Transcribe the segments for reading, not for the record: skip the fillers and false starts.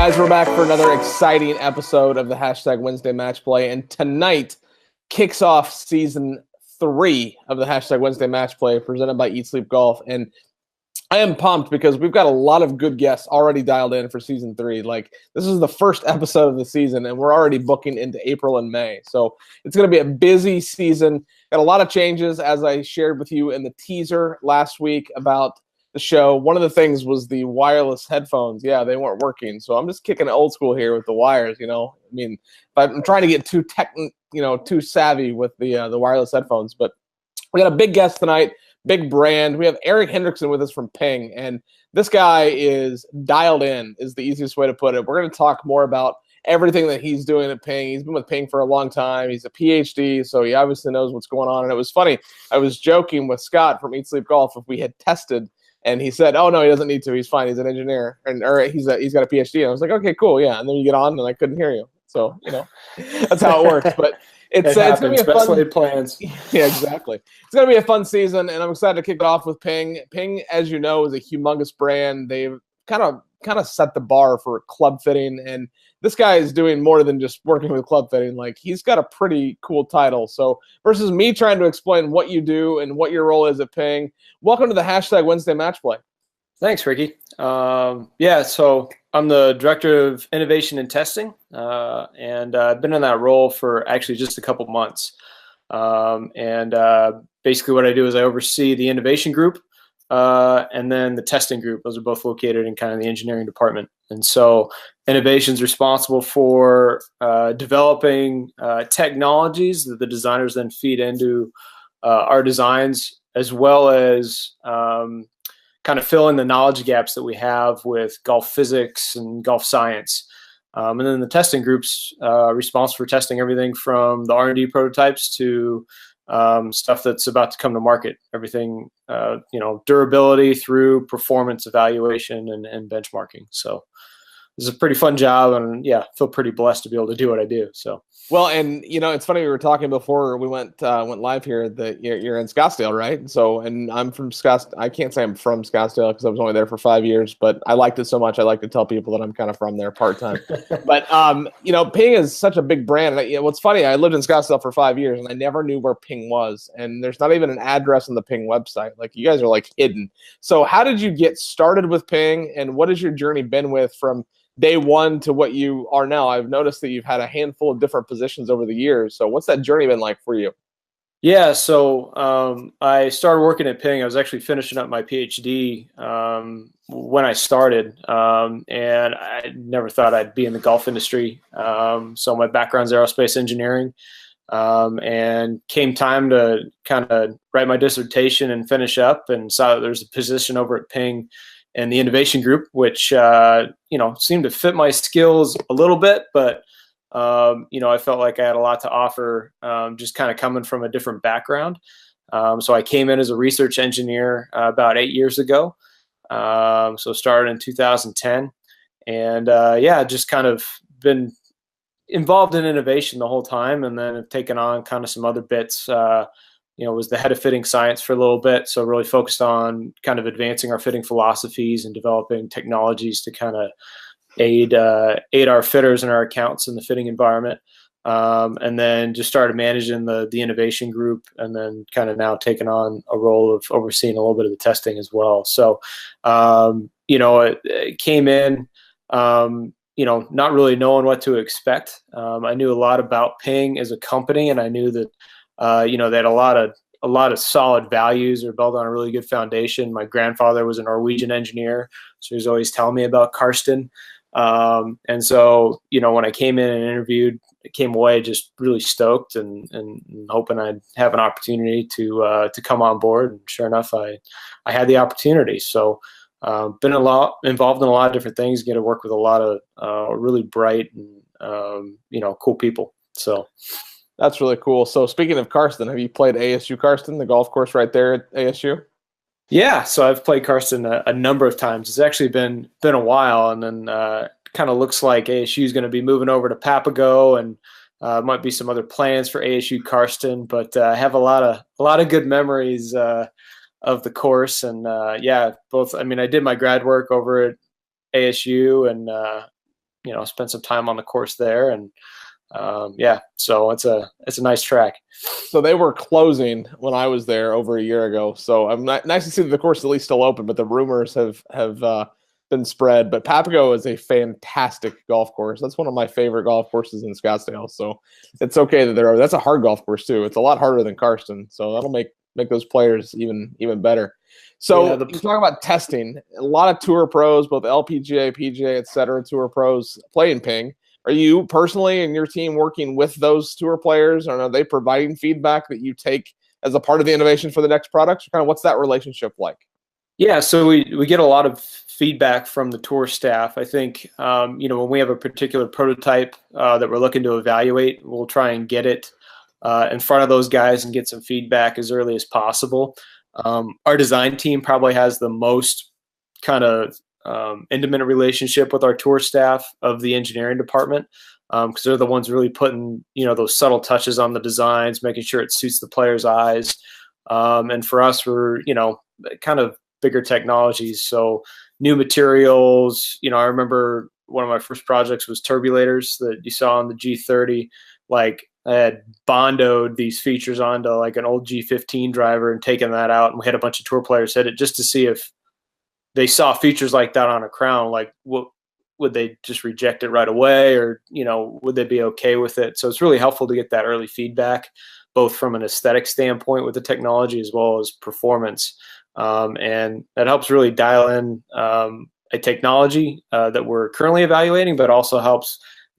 guys, we're back for another exciting episode of the Hashtag Wednesday Match Play, and tonight kicks off season 3 of the Hashtag Wednesday Match Play presented by Eat Sleep Golf. And I am pumped because we've got a lot of good guests already dialed in for season 3. Like, this is the first episode of the season, and we're already booking into April and May. So it's going to be a busy season. Got a lot of changes, as I shared with you in the teaser last week about the show. One of the things was the wireless headphones. Yeah, they weren't working. So I'm just kicking it old school here with the wires, I mean, but I'm trying to get too savvy with the wireless headphones. But we got a big guest tonight, big brand. We have Erik Henrikson with us from Ping, and this guy is dialed in, is the easiest way to put it. We're going to talk more about everything that he's doing at Ping. He's been with Ping for a long time. He's a Ph.D., so he obviously knows what's going on. And it was funny. I was joking with Scott from Eat Sleep Golf if we had tested. And he said, "Oh no, he doesn't need to. He's fine. He's an engineer, or he's got a PhD." And I was like, "Okay, cool, yeah." And then you get on, and I couldn't hear you. So that's how it works. But it's going to be a fun laid plans. Yeah, exactly. It's going to be a fun season, and I'm excited to kick it off with Ping. Ping, as you know, is a humongous brand. They've kind of set the bar for club fitting, and this guy is doing more than just working with club fitting. Like, he's got a pretty cool title. So versus me trying to explain what you do and what your role is at Ping, welcome to the Hashtag Wednesday Match Play. Thanks, Ricky. So I'm the Director of Innovation and Testing, and I've been in that role for actually just a couple months. Basically what I do is I oversee the innovation group and then the testing group. Those are both located in kind of the engineering department. And so innovation is responsible for developing technologies that the designers then feed into our designs, as well as kind of fill in the knowledge gaps that we have with golf physics and golf science. And then the testing group's responsible for testing everything from the R&D prototypes to stuff that's about to come to market. Everything, durability through performance evaluation and benchmarking. So it's a pretty fun job, and yeah, feel pretty blessed to be able to do what I do. So. Well, and it's funny, we were talking before we went live here that you're in Scottsdale, right? So, and I'm from Scottsdale. I can't say I'm from Scottsdale because I was only there for 5 years, but I liked it so much I like to tell people that I'm kind of from there part-time. But Ping is such a big brand. And what's funny, I lived in Scottsdale for 5 years and I never knew where Ping was, and there's not even an address on the Ping website. Like, you guys are like hidden. So how did you get started with Ping, and what has your journey been with from day one to what you are now? I've noticed that you've had a handful of different positions over the years. So what's that journey been like for you? Yeah, so I started working at Ping. I was actually finishing up my Ph.D. When I started, and I never thought I'd be in the golf industry. So my background's aerospace engineering, and came time to kind of write my dissertation and finish up, and saw that there's a position over at Ping and the innovation group, which seemed to fit my skills a little bit, but I felt like I had a lot to offer, just kind of coming from a different background. So I came in as a research engineer about 8 years ago. So started in 2010, and just kind of been involved in innovation the whole time, and then have taken on kind of some other bits. Was the head of fitting science for a little bit. So really focused on kind of advancing our fitting philosophies and developing technologies to kind of aid our fitters and our accounts in the fitting environment. And then just started managing the innovation group, and then kind of now taking on a role of overseeing a little bit of the testing as well. So, it came in, not really knowing what to expect. I knew a lot about Ping as a company, and I knew that they had a lot of solid values. They're built on a really good foundation. My grandfather was a Norwegian engineer, so he was always telling me about Karsten. And so, when I came in and interviewed, I came away just really stoked and hoping I'd have an opportunity to come on board. And sure enough, I had the opportunity. So, been involved in a lot of different things, get to work with a lot of really bright and cool people. So. That's really cool. So speaking of Karsten, have you played ASU Karsten, the golf course right there at ASU? Yeah, so I've played Karsten a number of times. It's actually been a while, and then kind of looks like ASU is going to be moving over to Papago, and might be some other plans for ASU Karsten. But I have a lot of good memories of the course, and both. I mean, I did my grad work over at ASU, and spent some time on the course there, and so it's a nice track. So they were closing when I was there over a year ago. So I'm nice to see that the course is at least still open, but the rumors have been spread. But Papago is a fantastic golf course. That's one of my favorite golf courses in Scottsdale. So it's okay that that's a hard golf course too. It's a lot harder than Karsten. So that'll make those players even better. So you talk about testing. A lot of tour pros, both LPGA, PGA, etc., tour pros play in ping. Are you personally and your team working with those tour players, or are they providing feedback that you take as a part of the innovation for the next products? Or kind of what's that relationship like? Yeah, so we get a lot of feedback from the tour staff. I think when we have a particular prototype that we're looking to evaluate, we'll try and get it in front of those guys and get some feedback as early as possible. Our design team probably has the most kind of intimate relationship with our tour staff of the engineering department, because they're the ones really putting those subtle touches on the designs, making sure it suits the player's eyes. And for us, we're kind of bigger technologies, so new materials. I remember one of my first projects was turbulators that you saw on the G30. Like, I had bondoed these features onto like an old G15 driver and taken that out, and we had a bunch of tour players hit it just to see if they saw features like that on a crown, like what would they just reject it right away, or would they be okay with it? So it's really helpful to get that early feedback, both from an aesthetic standpoint with the technology as well as performance, and that helps really dial in a technology that we're currently evaluating, but also helps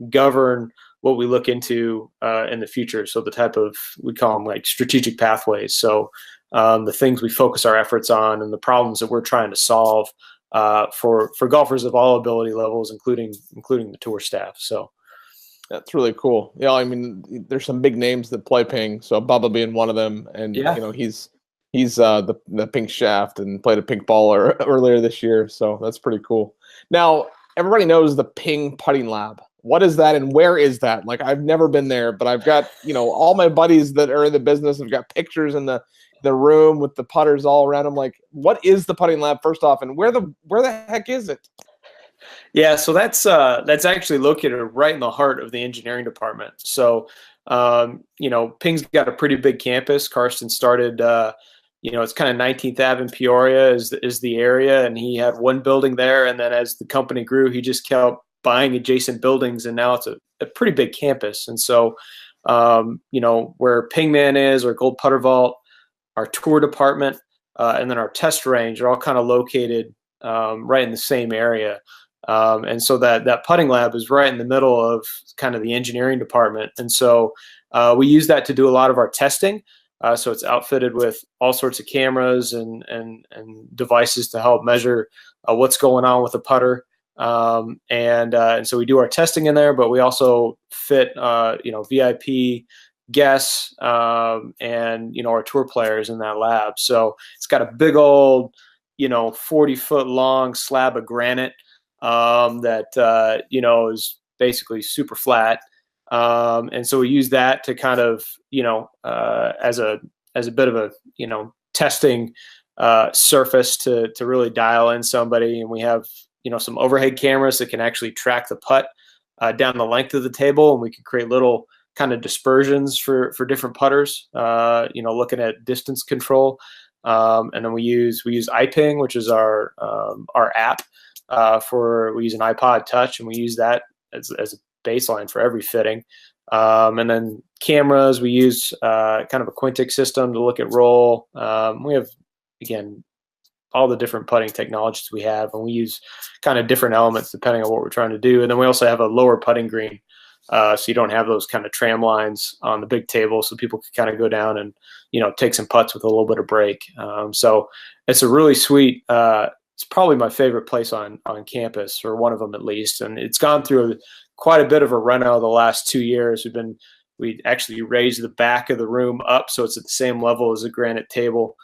govern what we look into in the future. So the type of, we call them like strategic pathways. So the things we focus our efforts on and the problems that we're trying to solve for golfers of all ability levels, including the tour staff. So that's really cool. Yeah, I mean, there's some big names that play ping. So Bubba being one of them, and he's the pink shaft and played a pink ball earlier this year. So that's pretty cool. Now everybody knows the Ping Putting Lab. What is that, and where is that? Like, I've never been there, but I've got all my buddies that are in the business have got pictures in the room with the putters all around them. Like, what is the Putting Lab first off, and where the heck is it? Yeah, so that's actually located right in the heart of the engineering department. So Ping's got a pretty big campus. Karsten started it's kind of 19th Ave in Peoria is the area, and he had one building there, and then as the company grew, he just kept buying adjacent buildings, and now it's a pretty big campus. And so where Pingman is, our Gold Putter Vault, our tour department, and then our test range are all kind of located right in the same area. And so that putting lab is right in the middle of kind of the engineering department. And so we use that to do a lot of our testing. So it's outfitted with all sorts of cameras and devices to help measure what's going on with the putter. And so we do our testing in there, but we also fit VIP guests and our tour players in that lab. So it's got a big old 40-foot long slab of granite that is basically super flat, and so we use that to kind of as a bit of a testing surface to really dial in somebody. And we have some overhead cameras that can actually track the putt down the length of the table, and we can create little kind of dispersions for different putters, looking at distance control. And then we use iPing, which is our app. We use an iPod Touch, and we use that as a baseline for every fitting. And then cameras, we use kind of a Quintic system to look at roll. We have, again, all the different putting technologies we have, and we use kind of different elements depending on what we're trying to do. And then we also have a lower putting green, so you don't have those kind of tram lines on the big table, so people can kind of go down and take some putts with a little bit of break. So it's a really sweet. It's probably my favorite place on campus, or one of them at least. And it's gone through quite a bit of a reno the last 2 years. We actually raised the back of the room up so it's at the same level as a granite table.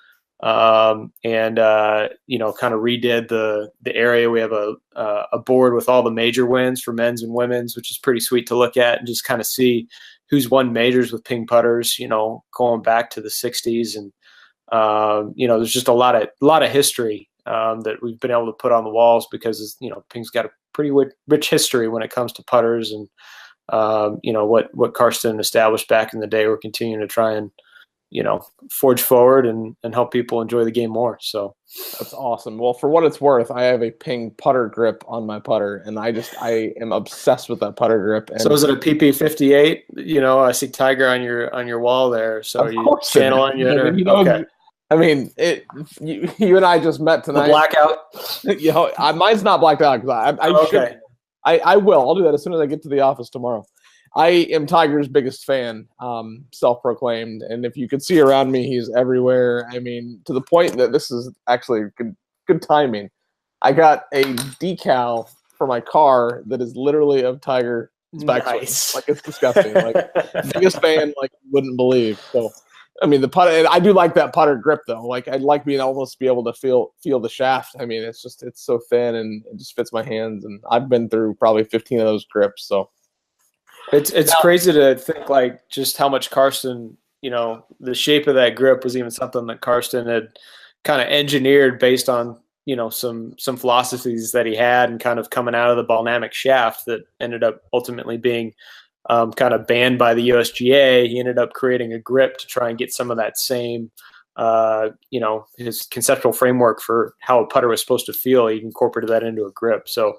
And kind of redid the area. We have a board with all the major wins for men's and women's, which is pretty sweet to look at and just kind of see who's won majors with ping putters, going back to the 60s. And, there's just a lot of history that we've been able to put on the walls because, Ping's got a pretty rich history when it comes to putters, and what Karsten established back in the day. We're continuing to try and forge forward and help people enjoy the game more. So that's awesome. Well, for what it's worth, I have a Ping putter grip on my putter, and I am obsessed with that putter grip. And so is it a PP58? I see Tiger on your wall there. So are you channeling it? Okay. I mean, you and I just met tonight. The blackout? Mine's not blacked out because I will. I'll do that as soon as I get to the office tomorrow. I am Tiger's biggest fan, self-proclaimed, and if you could see around me, he's everywhere. I mean, to the point that this is actually good timing. I got a decal for my car that is literally of Tiger's backswing. Nice. Like, it's disgusting. Like, biggest fan, like, you wouldn't believe. So, I mean, the putter. I do like that putter grip though. Like, I'd like being almost be able to feel the shaft. I mean, it's so thin and it just fits my hands. And I've been through probably 15 of those grips. So. It's crazy to think like just how much Karsten, the shape of that grip was even something that Karsten had kind of engineered based on, some philosophies that he had and kind of coming out of the Balnamic shaft that ended up ultimately being kind of banned by the USGA. He ended up creating a grip to try and get some of that same, his conceptual framework for how a putter was supposed to feel. He incorporated that into a grip. So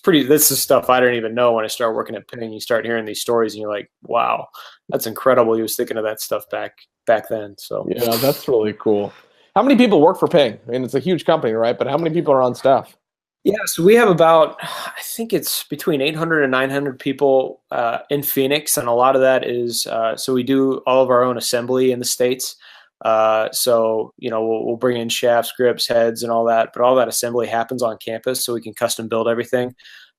this is stuff I didn't even know when I started working at Ping. You start hearing these stories and you're like, wow, that's incredible. He was thinking of that stuff back then. So yeah, that's really cool. How many people work for Ping? I mean, it's a huge company, right? But how many people are on staff? Yeah, so we have about, I think it's between 800 and 900 people in Phoenix. And a lot of that is, so we do all of our own assembly in the States. So, we'll bring in shafts, grips, heads, and all that, but all that assembly happens on campus, so we can custom build everything.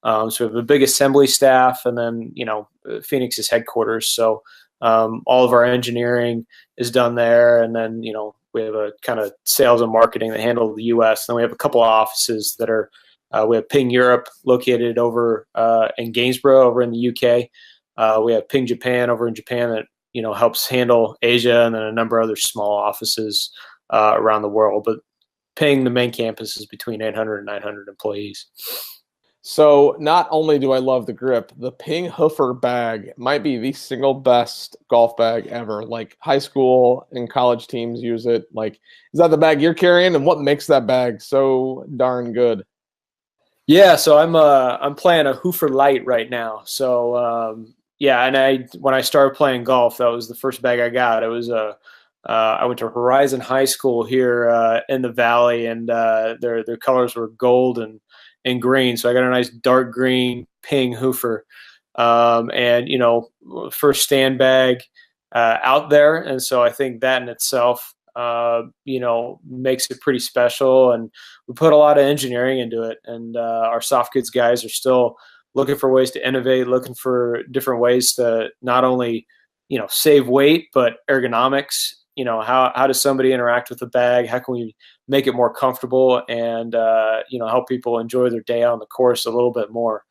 So we have a big assembly staff, and then, Phoenix is headquarters. So, all of our engineering is done there. And then, we have a kind of sales and marketing that handle the US. Then we have a couple of offices that are, we have Ping Europe located over, in Gainsborough over in the UK. We have Ping Japan over in Japan that, helps handle Asia, and then a number of other small offices around the world. But Ping, the main campus, is between 800 and 900 employees. So not only do I love the grip, the Ping Hoofer bag might be the single best golf bag ever. Like, high school and college teams use it. Like, is that the bag you're carrying? And what makes that bag so darn good? Yeah, so I'm playing a Hoofer Light right now. So yeah, and when I started playing golf, that was the first bag I got. It was I went to Horizon High School here in the Valley, and their colors were gold and green. So I got a nice dark green Ping Hoofer, and first stand bag out there, and so I think that in itself makes it pretty special. And we put a lot of engineering into it, and our soft goods guys are still looking for ways to innovate, looking for different ways to not only, save weight, but ergonomics. How does somebody interact with the bag? How can we make it more comfortable and, help people enjoy their day on the course a little bit more?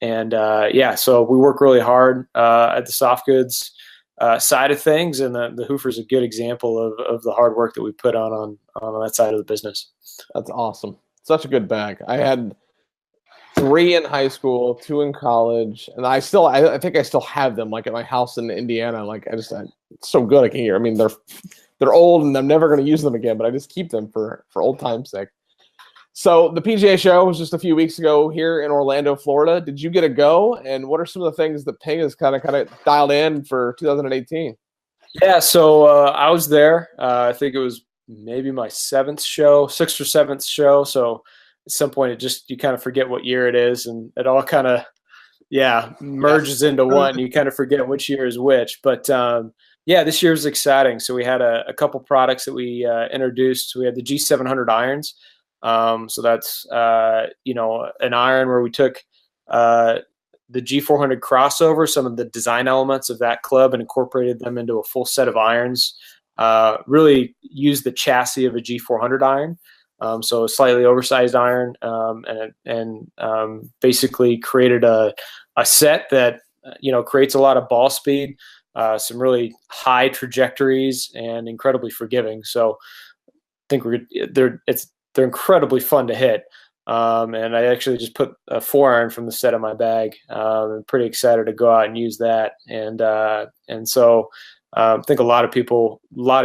Yeah, so we work really hard at the soft goods side of things, and the Hoofer is a good example of the hard work that we put on that side of the business. That's awesome. Such a good bag. I had 3 in high school, 2 in college, and I think I still have them, like, at my house in Indiana. Like, it's so good. I can hear. I mean, they're old, and I'm never going to use them again, but I just keep them for old time's sake. So the PGA Show was just a few weeks ago here in Orlando, Florida. Did you get a go? And what are some of the things that Ping has kind of dialed in for 2018? Yeah, so I was there. I think it was maybe my 6th or 7th show. So at some point, you kind of forget what year it is, and it all kind of, merges into one. You kind of forget which year is which. But this year was exciting. So we had a couple products that we introduced. We had the G700 irons. So that's an iron where we took the G400 crossover, some of the design elements of that club, and incorporated them into a full set of irons. Really used the chassis of a G400 iron. So a slightly oversized iron, and basically created a set that creates a lot of ball speed, some really high trajectories, and incredibly forgiving. So I think it's they're incredibly fun to hit. And I actually just put a 4-iron from the set in my bag. I'm pretty excited to go out and use that. And so I think a lot of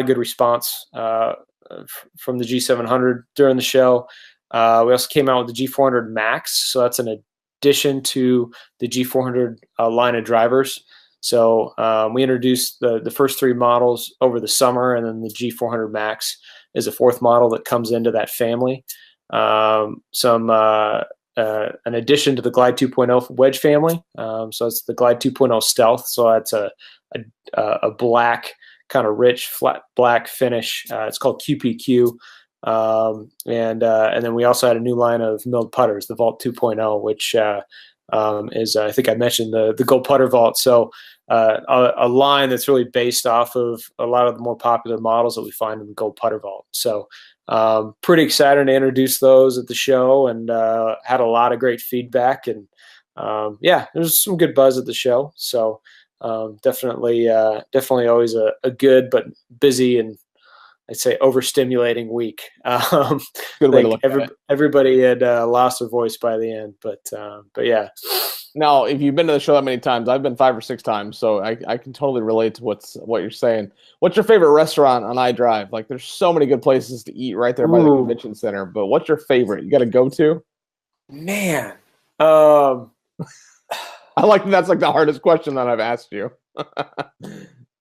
good response from the G700 during the show. We also came out with the G400 Max. So that's an addition to the G400 line of drivers. So we introduced the first 3 models over the summer, and then the G400 Max is a 4th model that comes into that family. An addition to the Glide 2.0 wedge family. So it's the Glide 2.0 Stealth. So that's a black, kind of rich, flat black finish. It's called QPQ. And then we also had a new line of milled putters, the Vault 2.0, which is, I think I mentioned, the Gold Putter Vault. So a line that's really based off of a lot of the more popular models that we find in the Gold Putter Vault. So pretty excited to introduce those at the show, and had a lot of great feedback. And there's some good buzz at the show. So definitely always a good but busy and I'd say overstimulating week. Good way to look at it. Everybody had lost their voice by the end, but yeah. Now, if you've been to the show that many times, I've been 5 or 6 times, so I can totally relate to what you're saying. What's your favorite restaurant on iDrive? Like, there's so many good places to eat right there by the convention center, but what's your favorite? You got to go to? Man, I like that's like the hardest question that I've asked you.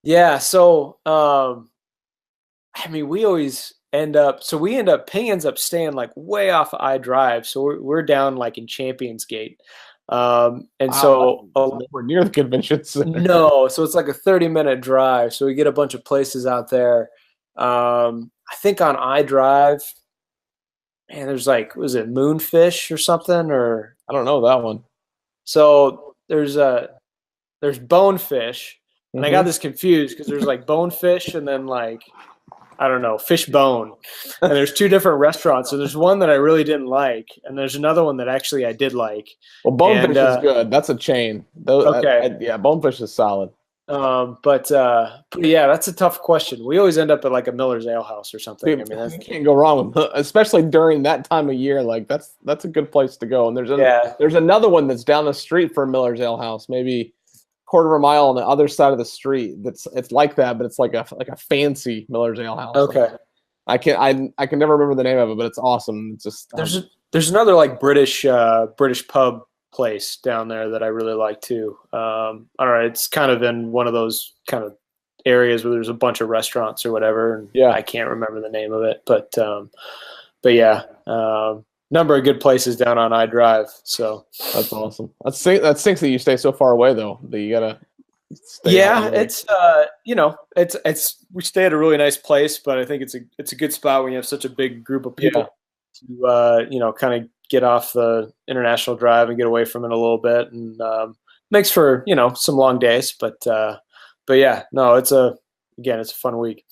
Yeah, so I mean, we always end up Ping ends up staying like way off of iDrive, so we're down like in Champions Gate. And so we're near the convention center. No, so it's like a 30-minute drive. So we get a bunch of places out there. I think on iDrive, man, there's like, was it Moonfish or something? Or I don't know that one. So there's Bonefish, and I got this confused because there's like Bonefish and then like, I don't know, Fish Bone. And there's 2 different restaurants. So there's one that I really didn't like, and there's another one that actually I did like. Well, Bonefish is good. That's a chain. Okay. Yeah, Bonefish is solid. But yeah, that's a tough question. We always end up at like a Miller's Ale House or something. Dude, you can't go wrong with, especially during that time of year. Like that's a good place to go. And there's another one that's down the street from Miller's Ale House, maybe quarter of a mile on the other side of the street. It's like that, but it's like a fancy Miller's Ale House. Okay. I can never remember the name of it, but it's awesome. It's just there's another like British pub place down there that I really like too. All right, it's kind of in one of those kind of areas where there's a bunch of restaurants or whatever. And I can't remember the name of it, but yeah, number of good places down on iDrive. So that's awesome. That stinks that you stay so far away though. That you gotta stay. Yeah, it's it's we stay at a really nice place, but I think it's a good spot when you have such a big group of people to kind of get off the international drive and get away from it a little bit, and makes for some long days. But yeah, no, it's a fun week.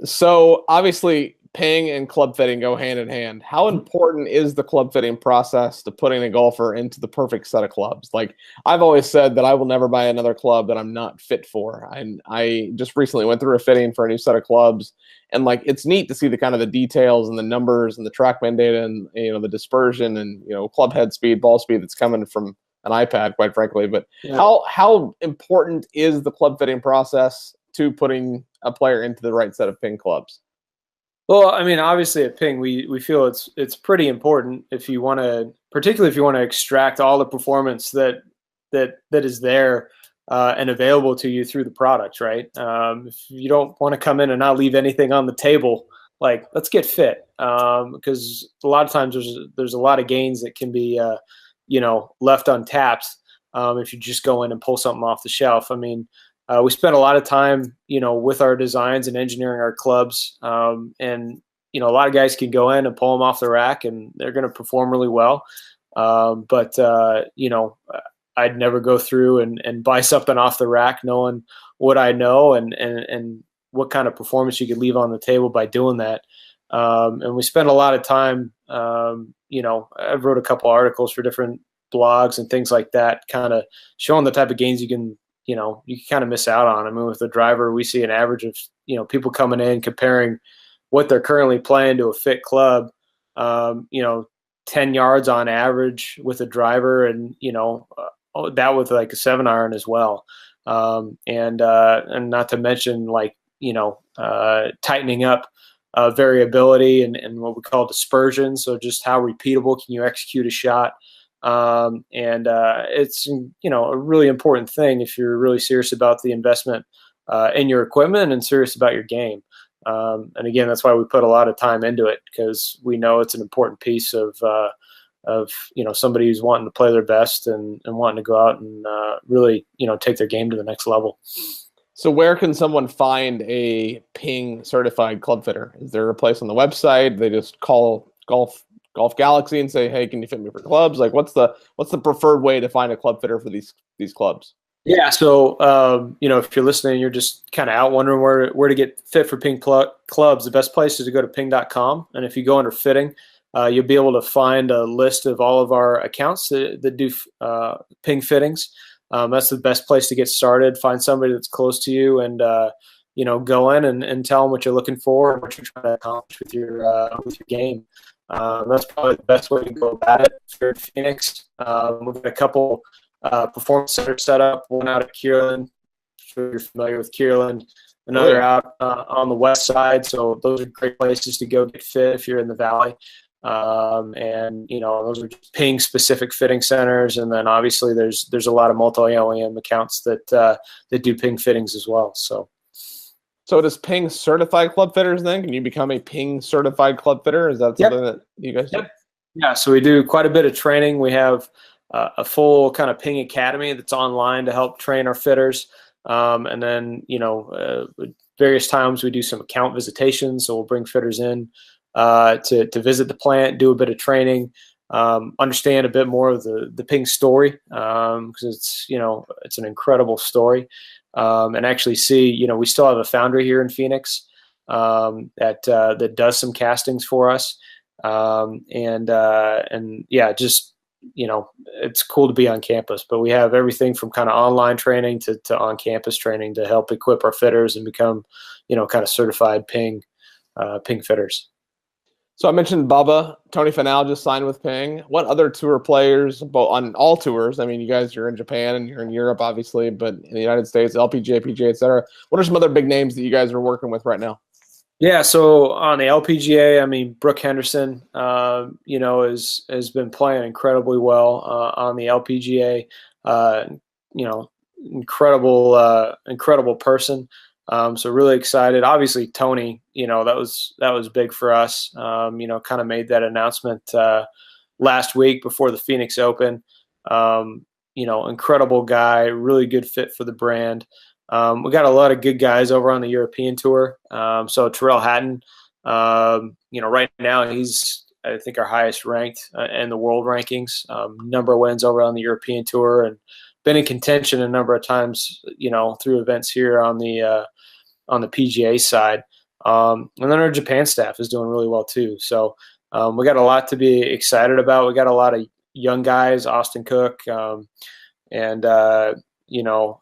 So obviously, ping and club fitting go hand in hand. How important is the club fitting process to putting a golfer into the perfect set of clubs? Like I've always said that I will never buy another club that I'm not fit for. And I just recently went through a fitting for a new set of clubs, and like it's neat to see the kind of the details and the numbers and the TrackMan data and the dispersion and club head speed, ball speed that's coming from an iPad, quite frankly. But how important is the club fitting process to putting a player into the right set of ping clubs? Well, I mean, obviously at Ping, we feel it's pretty important particularly if you want to extract all the performance that is there and available to you through the product, right? If you don't want to come in and not leave anything on the table, like let's get fit, because a lot of times there's a lot of gains that can be left untapped if you just go in and pull something off the shelf. I mean, we spent a lot of time, with our designs and engineering our clubs. And a lot of guys can go in and pull them off the rack and they're going to perform really well. But I'd never go through and buy something off the rack knowing what I know and what kind of performance you could leave on the table by doing that. And we spent a lot of time, I wrote a couple articles for different blogs and things like that, kind of showing the type of gains you can kind of miss out on. I mean, with the driver, we see an average of, people coming in comparing what they're currently playing to a fit club. you know, 10 yards on average with a driver, and, you know, that with like a 7-iron as well. And not to mention, like, you know, tightening up variability and what we call dispersion. So just how repeatable can you execute a shot? It's, you know, a really important thing if you're really serious about the investment in your equipment and serious about your game. And again, that's why we put a lot of time into it, because we know it's an important piece of you know, somebody who's wanting to play their best and wanting to go out and really, you know, take their game to the next level. So where can someone find a Ping certified club fitter? Is there a place on the website? They just call Golf Galaxy and say, hey, can you fit me for clubs? Like, what's the preferred way to find a club fitter for these clubs? Yeah. So, you know, if you're listening, you're just kind of out wondering where to get fit for Ping clubs, the best place is to go to ping.com. And if you go under fitting, you'll be able to find a list of all of our accounts that do Ping fittings. That's the best place to get started. Find somebody that's close to you, and you know, go in and tell them what you're looking for and what you're trying to accomplish with your game. That's probably the best way to go about it. If you're in Phoenix, we've got a couple performance centers set up. One out at Kierland. I'm sure you're familiar with Kierland. Another out on the west side. So those are great places to go get fit if you're in the Valley. And you know, those are just Ping specific fitting centers, and then obviously there's a lot of multi-OEM accounts that do Ping fittings as well. So does Ping certify club fitters then? Can you become a Ping certified club fitter? Is that something that you guys do? Yeah, so we do quite a bit of training. We have a full kind of Ping academy that's online to help train our fitters, and then, you know, various times we do some account visitations, so we'll bring fitters in to visit the plant, do a bit of training, understand a bit more of the Ping story, because it's, you know, it's an incredible story, and actually see, you know, we still have a foundry here in Phoenix that does some castings for us, and yeah, just, you know, it's cool to be on campus. But we have everything from kind of online training to on campus training to help equip our fitters and become, you know, kind of certified Ping fitters. So I mentioned Bubba. Tony Finau just signed with Ping. What other tour players, both on all tours? I mean, you guys, you're in Japan and you're in Europe, obviously, but in the United States, LPGA, PGA, et cetera. What are some other big names that you guys are working with right now? Yeah, so on the LPGA, I mean, Erik Henrikson, you know, has been playing incredibly well on the LPGA. You know, incredible person. So really excited. Obviously, Tony, you know, that was big for us. You know, kind of made that announcement last week before the Phoenix Open. You know, incredible guy, really good fit for the brand. We got a lot of good guys over on the European tour. So Terrell Hatton, you know, right now he's, I think, our highest ranked in the world rankings. Number of wins over on the European tour, and been in contention a number of times, you know, through events here on the PGA side. And then our Japan staff is doing really well too. So we got a lot to be excited about. We got a lot of young guys, Austin Cook, and you know,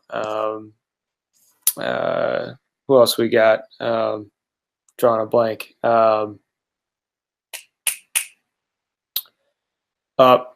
who else we got? Drawing a blank.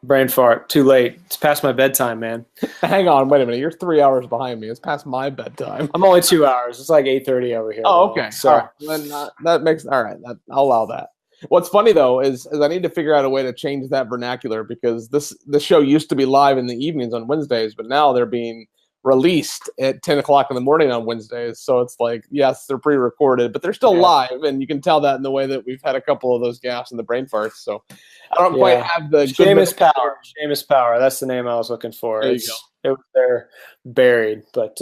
Brain fart. Too late. It's past my bedtime, man. Hang on, wait a minute. You're 3 hours behind me. It's past my bedtime. I'm only 2 hours. It's like 8:30 over here. Oh, okay. So all right. Then, that makes all right. I'll allow that. What's funny though is I need to figure out a way to change that vernacular, because this show used to be live in the evenings on Wednesdays, but now they're being released at 10 o'clock in the morning on Wednesdays. So it's like, yes, they're pre-recorded, but they're still live, and you can tell that in the way that we've had a couple of those gaffes and the brain farts. So I don't quite have the Seamus Power. Seamus Power. That's the name I was looking for. There you go. It was there buried, but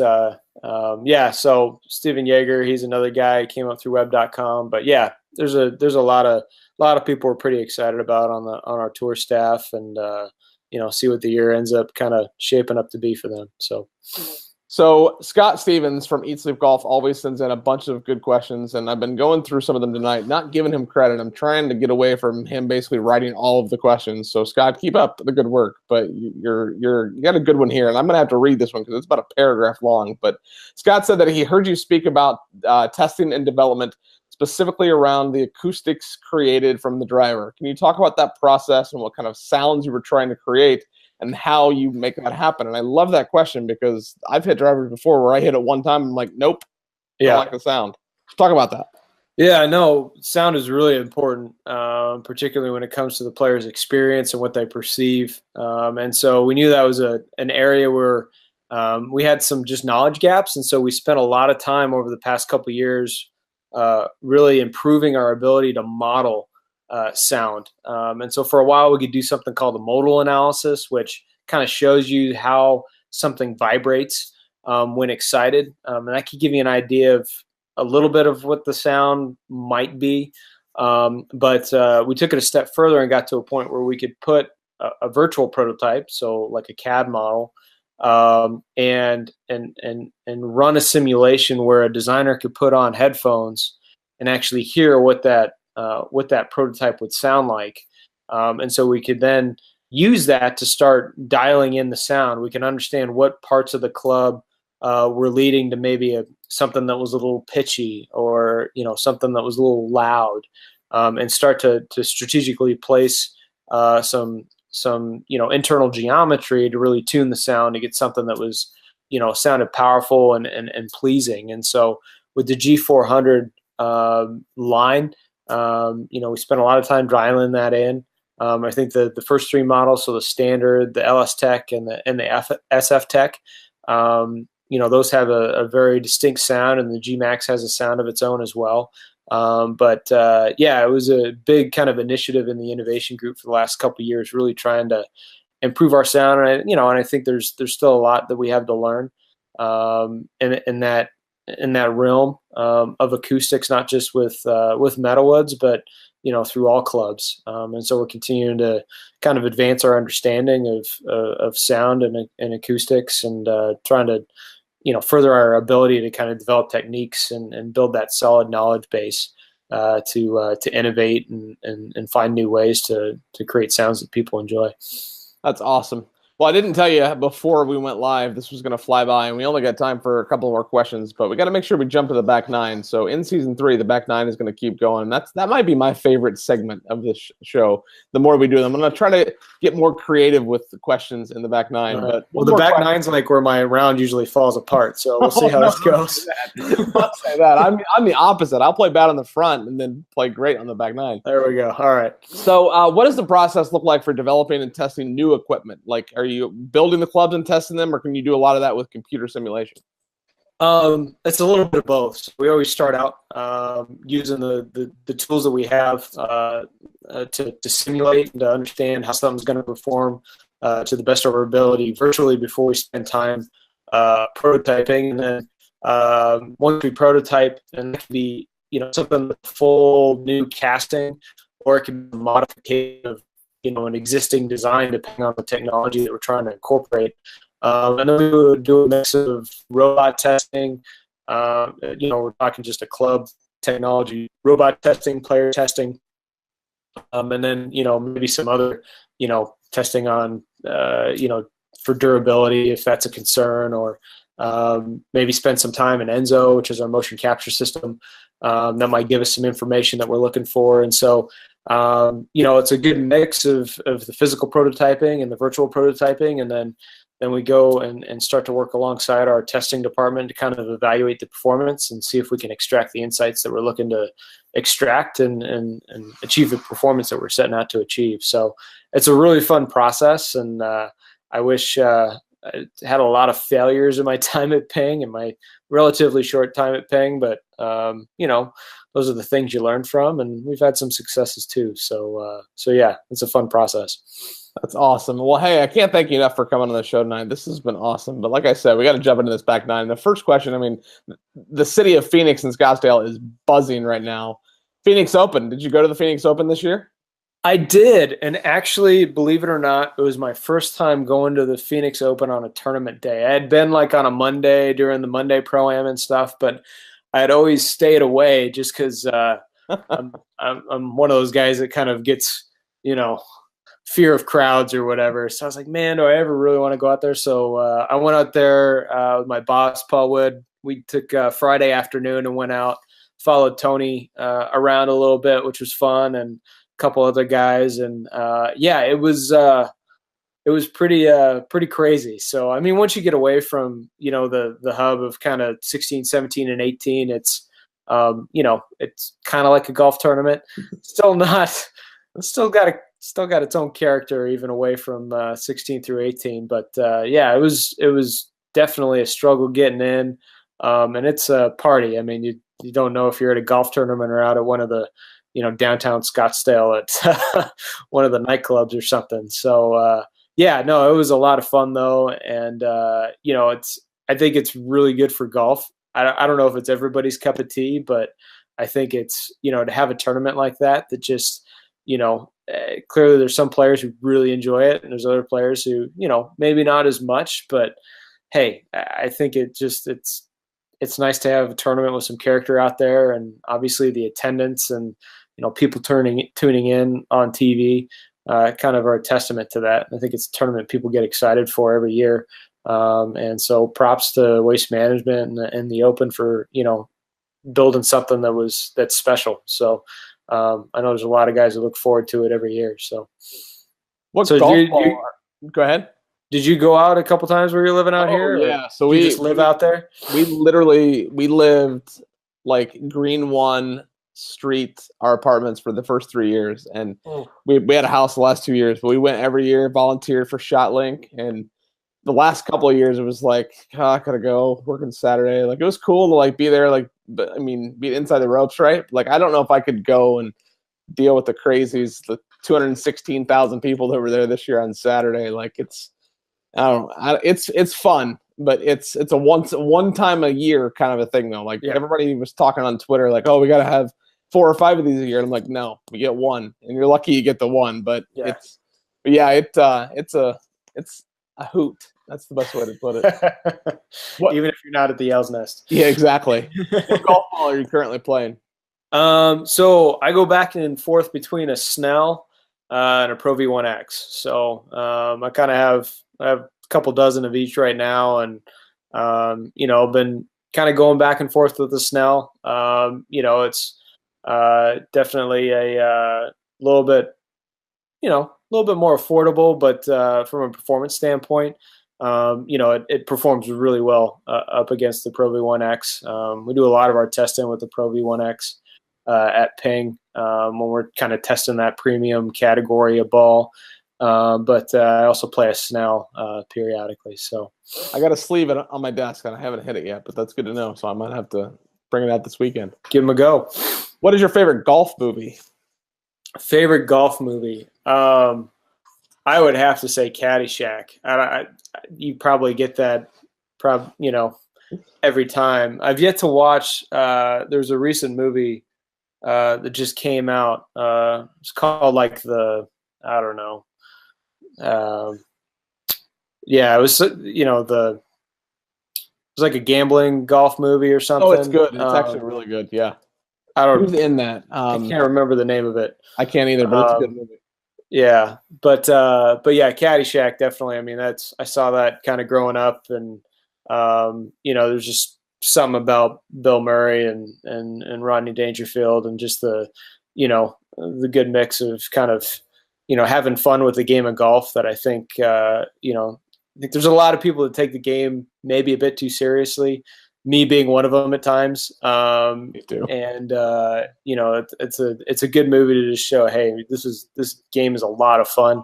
yeah. So Steven Yeager, he's another guy. He came up through web.com, but yeah, there's a lot of people we're pretty excited about on our tour staff, and you know, see what the year ends up kind of shaping up to be for them. So Scott Stevens from Eat Sleep Golf always sends in a bunch of good questions, and I've been going through some of them tonight, not giving him credit. I'm trying to get away from him basically writing all of the questions. So Scott, keep up the good work, but you got a good one here, and I'm going to have to read this one because it's about a paragraph long. But Scott said that he heard you speak about testing and development specifically around the acoustics created from the driver. Can you talk about that process and what kind of sounds you were trying to create and how you make that happen? And I love that question because I've hit drivers before where I hit it one time and I'm like, nope, don't like the sound. Talk about that. Yeah, no, sound is really important, particularly when it comes to the player's experience and what they perceive. And so we knew that was an area where we had some just knowledge gaps. And so we spent a lot of time over the past couple of years really improving our ability to model sound. And so for a while, we could do something called a modal analysis, which kind of shows you how something vibrates when excited. And that could give you an idea of a little bit of what the sound might be. But we took it a step further and got to a point where we could put a virtual prototype, so like a CAD model, and run a simulation where a designer could put on headphones and actually hear what that prototype would sound like. And so we could then use that to start dialing in the sound. We can understand what parts of the club were leading to maybe something that was a little pitchy, or something that was a little loud, and start to strategically place some internal geometry to really tune the sound to get something that was sounded powerful and pleasing. And so with the G400 line, we spent a lot of time dialing that in. I think the first three models, so the standard, the LS Tech, and the SF Tech, those have a very distinct sound, and the G Max has a sound of its own as well. But it was a big kind of initiative in the innovation group for the last couple of years, really trying to improve our sound. And I think there's still a lot that we have to learn in that realm of acoustics, not just with metalwoods, but through all clubs. And so we're continuing to kind of advance our understanding of sound and acoustics, and trying to further our ability to kind of develop techniques and build that solid knowledge base to innovate and find new ways to create sounds that people enjoy. That's awesome. Well, I didn't tell you before we went live this was going to fly by, and we only got time for a couple more questions, but we got to make sure we jump to the back nine. So in season 3, the back nine is going to keep going. That might be my favorite segment of this show. The more we do them, I'm going to try to get more creative with the questions in the back nine. But the back nine's like where my round usually falls apart. So we'll see how this goes. I'll say that. I'm the opposite. I'll play bad on the front and then play great on the back nine. There we go. All right. So what does the process look like for developing and testing new equipment? Like, are you building the clubs and testing them, or can you do a lot of that with computer simulation? It's a little bit of both. So we always start out using the tools that we have to simulate and to understand how something's going to perform to the best of our ability virtually before we spend time prototyping. And then once we prototype, and it can be something full new casting, or it can be a modification of an existing design depending on the technology that we're trying to incorporate. And then we would do a mix of robot testing. We're talking just a club technology, robot testing, player testing, and then maybe some other testing on for durability if that's a concern, or maybe spend some time in Enzo, which is our motion capture system, that might give us some information that we're looking for. And so it's a good mix of the physical prototyping and the virtual prototyping, and then we go and start to work alongside our testing department to kind of evaluate the performance and see if we can extract the insights that we're looking to extract and achieve the performance that we're setting out to achieve. So it's a really fun process, and I wish I had a lot of failures in my time at Ping, in my relatively short time at Ping, but those are the things you learn from, and we've had some successes too. So yeah, it's a fun process. That's awesome. Well, hey, I can't thank you enough for coming on the show tonight. This has been awesome. But like I said, we got to jump into this back nine. The first question, the city of Phoenix and Scottsdale is buzzing right now. Phoenix Open. Did you go to the Phoenix Open this year? I did. And actually, believe it or not, it was my first time going to the Phoenix Open on a tournament day. I had been like on a Monday during the Monday Pro-Am and stuff, but I had always stayed away just because I'm one of those guys that kind of gets, fear of crowds or whatever. So I was like, man, do I ever really want to go out there? So I went out there with my boss, Paul Wood. We took Friday afternoon and went out, followed Tony around a little bit, which was fun, and a couple other guys. And yeah, it was pretty crazy. So, I mean, once you get away from, the hub of kind of 16, 17, and 18, it's, it's kind of like a golf tournament. Still got its own character even away from 16 through 18. But yeah, it was definitely a struggle getting in. And it's a party. I mean, you don't know if you're at a golf tournament or out at one of the, downtown Scottsdale at one of the nightclubs or something. So, yeah, no, it was a lot of fun though. And, I think it's really good for golf. I don't know if it's everybody's cup of tea, but I think it's, to have a tournament like that just, clearly there's some players who really enjoy it, and there's other players who, maybe not as much, but hey, I think it's nice to have a tournament with some character out there, and obviously the attendance and, people tuning in on TV kind of are a testament to that. I think it's a tournament people get excited for every year. And so props to Waste Management and the Open for, building something that's special. So I know there's a lot of guys that look forward to it every year. So go ahead. Did you go out a couple times where you're living out here? Yeah. So we just live out there? We lived like Green One Street, our apartments, for the first 3 years. And we had a house the last 2 years, but we went every year, volunteered for ShotLink. And the last couple of years, it was like, I gotta go working Saturday. Like, it was cool to like be there, like, but I mean, be inside the ropes, right? Like, I don't know if I could go and deal with the crazies, the 216,000 people that were there this year on Saturday. Like, it's fun, but it's a one time a year kind of a thing though. Like, everybody was talking on Twitter, like, oh, we gotta have 4 or 5 of these a year. And I'm like, no, we get one, and you're lucky you get the one. But it's a hoot. That's the best way to put it. Even if you're not at the Yale's Nest. Yeah, exactly. What golf ball are you currently playing? So I go back and forth between a Snell and a Pro V1X. So I kind of have a couple dozen of each right now, and I've been kind of going back and forth with the Snell. It's definitely a little bit more affordable, but from a performance standpoint, it performs really well up against the Pro V1X. We do a lot of our testing with the Pro V1X at Ping when we're kind of testing that premium category of ball. But I also play a Snell periodically. So I got a sleeve on my desk, and I haven't hit it yet, but that's good to know. So I might have to bring it out this weekend. Give them a go. What is your favorite golf movie? Favorite golf movie? I would have to say Caddyshack. You probably get that, every time. I've yet to watch. There's a recent movie that just came out. It's called like it was it was like a gambling golf movie or something. Oh, it's good. It's actually really good. Yeah. Who's in that? I can't remember the name of it. I can't either, but it's a good movie. Yeah, but yeah, Caddyshack definitely. I mean, I saw that kind of growing up, and there's just something about Bill Murray and Rodney Dangerfield, and just the good mix of kind of having fun with the game of golf that I think I think there's a lot of people that take the game maybe a bit too seriously. Me being one of them at times. Me too. And it's a good movie to just show, hey, this game is a lot of fun.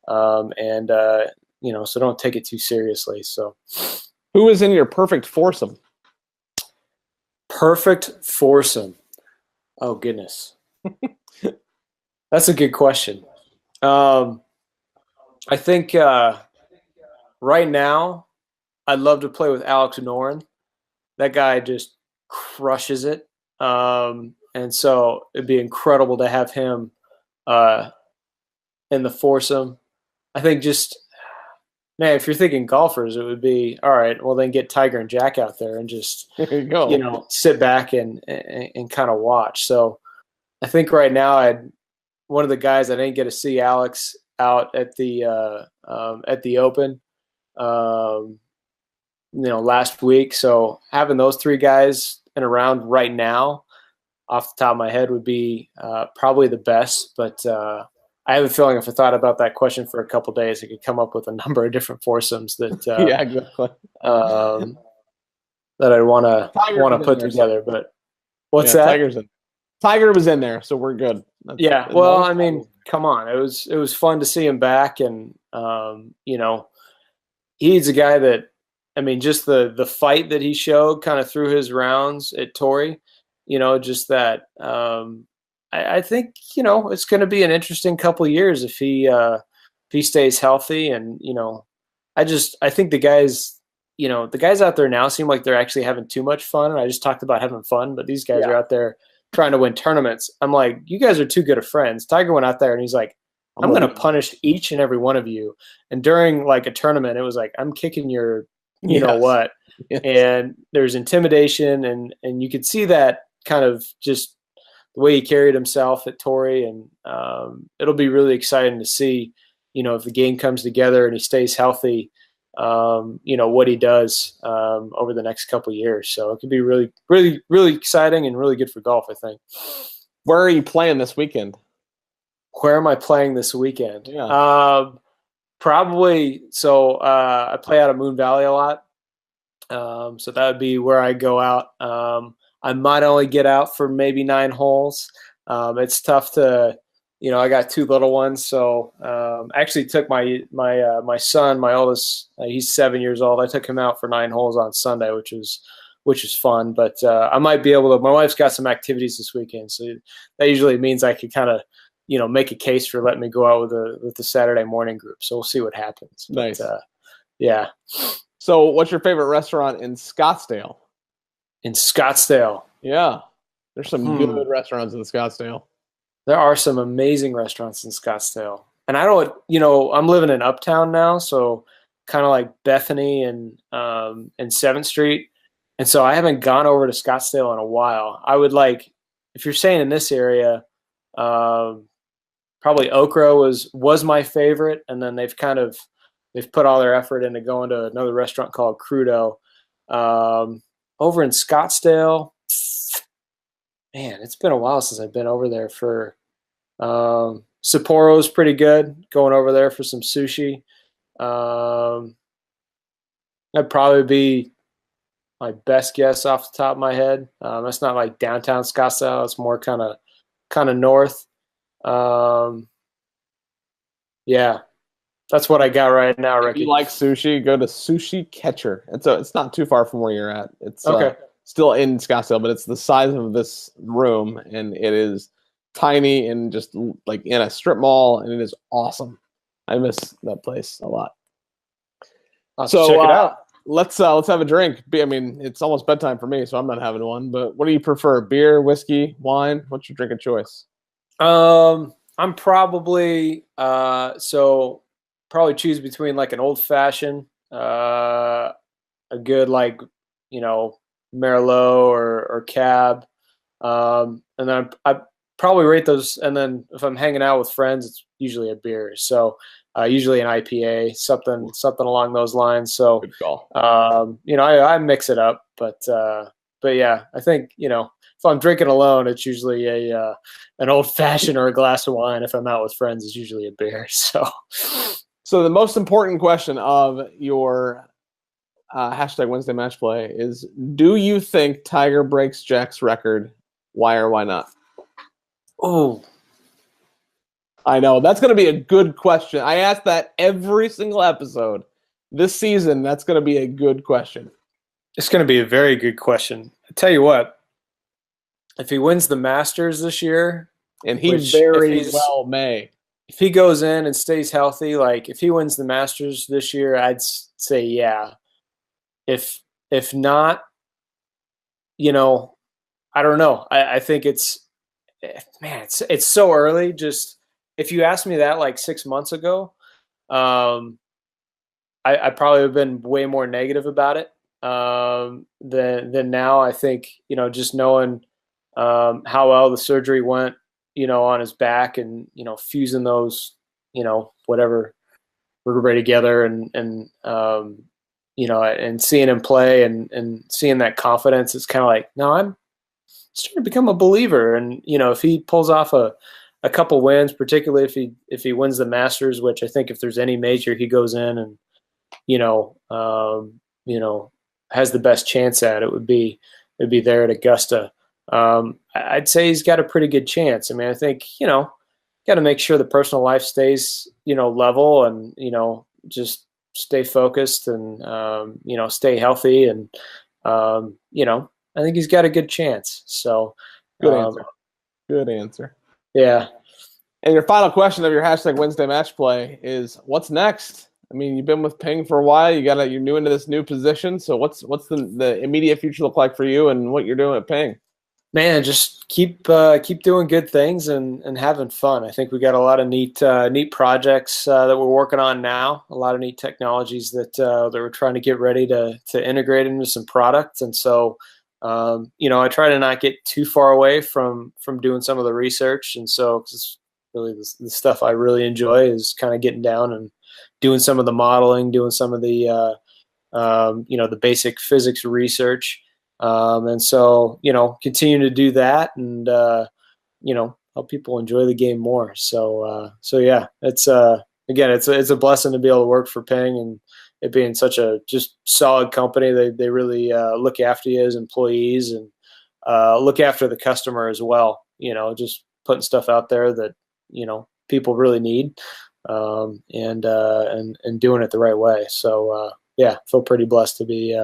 So don't take it too seriously. So who is in your perfect foursome? Perfect foursome. Oh goodness. That's a good question. I think right now I'd love to play with Alex Noren. That guy just crushes it. And so it'd be incredible to have him in the foursome. I think man, if you're thinking golfers, it would be, all right, well then get Tiger and Jack out there and just, sit back and kind of watch. So I think right now one of the guys I didn't get to see Alex out at the Open, last week. So having those 3 guys in a round right now, off the top of my head would be probably the best. But I have a feeling if I thought about that question for a couple of days, I could come up with a number of different foursomes that Yeah, exactly. that I want to put there, together. so. But what's Yeah, that? Tiger was in there, so we're good. Yeah. Well, I mean, come on. It was fun to see him back, and you know, he's a guy that, I mean, just the fight that he showed kind of through his rounds at Torrey, you know, just that. I think, you know, it's going to be an interesting couple of years if he stays healthy, and you know, I think the guys, you know, the guys out there now seem like they're actually having too much fun. And I just talked about having fun, but these guys are out there trying to win tournaments. I'm like, you guys are too good of friends. Tiger went out there and he's like, I'm going to punish each and every one of you. And during like a tournament, it was like, I'm kicking your, you know what? Yes. And there's intimidation, and you could see that kind of just the way he carried himself at Torrey. And it'll be really exciting to see, you know, if the game comes together and he stays healthy, you know, what he does over the next couple of years. So it could be really, really, really exciting and really good for golf, I think. Where are you playing this weekend? Where am I playing this weekend? Yeah. Probably. So I play out of Moon Valley a lot. So that would be where I go out. I might only get out for maybe 9 holes. It's tough to, you know, I got 2 little ones. So I actually took my son, my oldest, he's 7 years old. I took him out for 9 holes on Sunday, which is fun. But I might be able to, my wife's got some activities this weekend. So that usually means I could kind of, you know, make a case for letting me go out with the Saturday morning group. So we'll see what happens. Nice. But, yeah. So what's your favorite restaurant in Scottsdale? In Scottsdale. Yeah. There's some good restaurants in Scottsdale. There are some amazing restaurants in Scottsdale. And I don't, you know, I'm living in Uptown now, so kind of like Bethany and 7th Street. And so I haven't gone over to Scottsdale in a while. I would like, if you're staying in this area, probably Okra was my favorite, and then they've put all their effort into going to another restaurant called Crudo. Over in Scottsdale, man, it's been a while since I've been over there for Sapporo's pretty good. Going over there for some sushi. That'd probably be my best guess off the top of my head. That's not like downtown Scottsdale. It's more kind of north. Yeah, that's what I got right now, Ricky. If you like sushi, go to Sushi Catcher. It's not too far from where you're at. It's okay. Still in Scottsdale, but it's the size of this room, and it is tiny and just like in a strip mall, and it is awesome. I miss that place a lot. So check it out. Let's have a drink. I mean, it's almost bedtime for me, so I'm not having one. But what do you prefer? Beer, whiskey, wine? What's your drink of choice? I'm probably probably choose between like an old fashioned, a good like, you know, Merlot or Cab, and then I probably rate those. And then if I'm hanging out with friends, it's usually a beer. So usually an IPA, something along those lines. So good call. you know, I mix it up, but yeah, I think, you know, if I'm drinking alone, it's usually an old fashioned or a glass of wine. If I'm out with friends, it's usually a beer. So the most important question of your hashtag Wednesday match play is: do you think Tiger breaks Jack's record? Why or why not? Oh, I know that's going to be a good question. I ask that every single episode this season. That's going to be a good question. It's going to be a very good question. I tell you what, if he wins the Masters this year, and he very well may, if he goes in and stays healthy, like if he wins the Masters this year, I'd say yeah. If not, you know, I don't know. I think it's so early. Just if you asked me that like 6 months ago, I probably would have been way more negative about it than now. I think, you know, just knowing how well the surgery went, you know, on his back, and, you know, fusing those, you know, whatever vertebrae together, and you know, and seeing him play and seeing that confidence, it's kind of like, no, starting to become a believer. And, you know, if he pulls off a couple wins, particularly if he wins the Masters, which I think if there's any major he goes in and, you know, has the best chance at, it would be there at Augusta. I'd say he's got a pretty good chance. I mean, I think, you know, got to make sure the personal life stays, you know, level and, you know, just stay focused and, you know, stay healthy. And, you know, I think he's got a good chance. So Good answer. Good answer. Yeah. And your final question of your hashtag Wednesday match play is, what's next? I mean, you've been with Ping for a while. You're new into this new position. So what's the immediate future look like for you and what you're doing at Ping? Man, just keep doing good things and having fun. I think we got a lot of neat projects that we're working on now. A lot of neat technologies that we're trying to get ready to integrate into some products. And so, you know, I try to not get too far away from doing some of the research. And so, 'cause it's really the stuff I really enjoy is kind of getting down and doing some of the modeling, doing some of the you know, the basic physics research. And so, you know, continue to do that and, you know, help people enjoy the game more. So yeah, it's, again, it's a blessing to be able to work for Ping and it being such a just solid company. They really, look after you as employees and, look after the customer as well, you know, just putting stuff out there that, you know, people really need, and doing it the right way. So, yeah, feel pretty blessed to be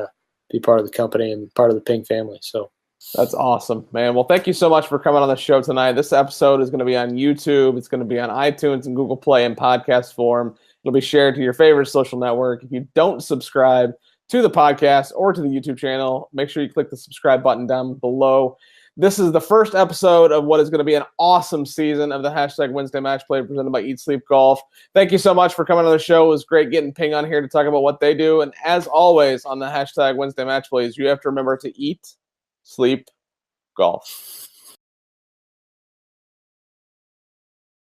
part of the company and part of the Ping family. So that's awesome, man. Well, thank you so much for coming on the show tonight. This episode is going to be on YouTube. It's going to be on iTunes and Google Play in podcast form. It'll be shared to your favorite social network. If you don't subscribe to the podcast or to the YouTube channel, make sure you click the subscribe button down below. This is the first episode of what is going to be an awesome season of the hashtag Wednesday Match Play presented by Eat Sleep Golf. Thank you so much for coming on the show. It was great getting Ping on here to talk about what they do. And as always on the hashtag Wednesday Match Plays, you have to remember to eat, sleep, golf.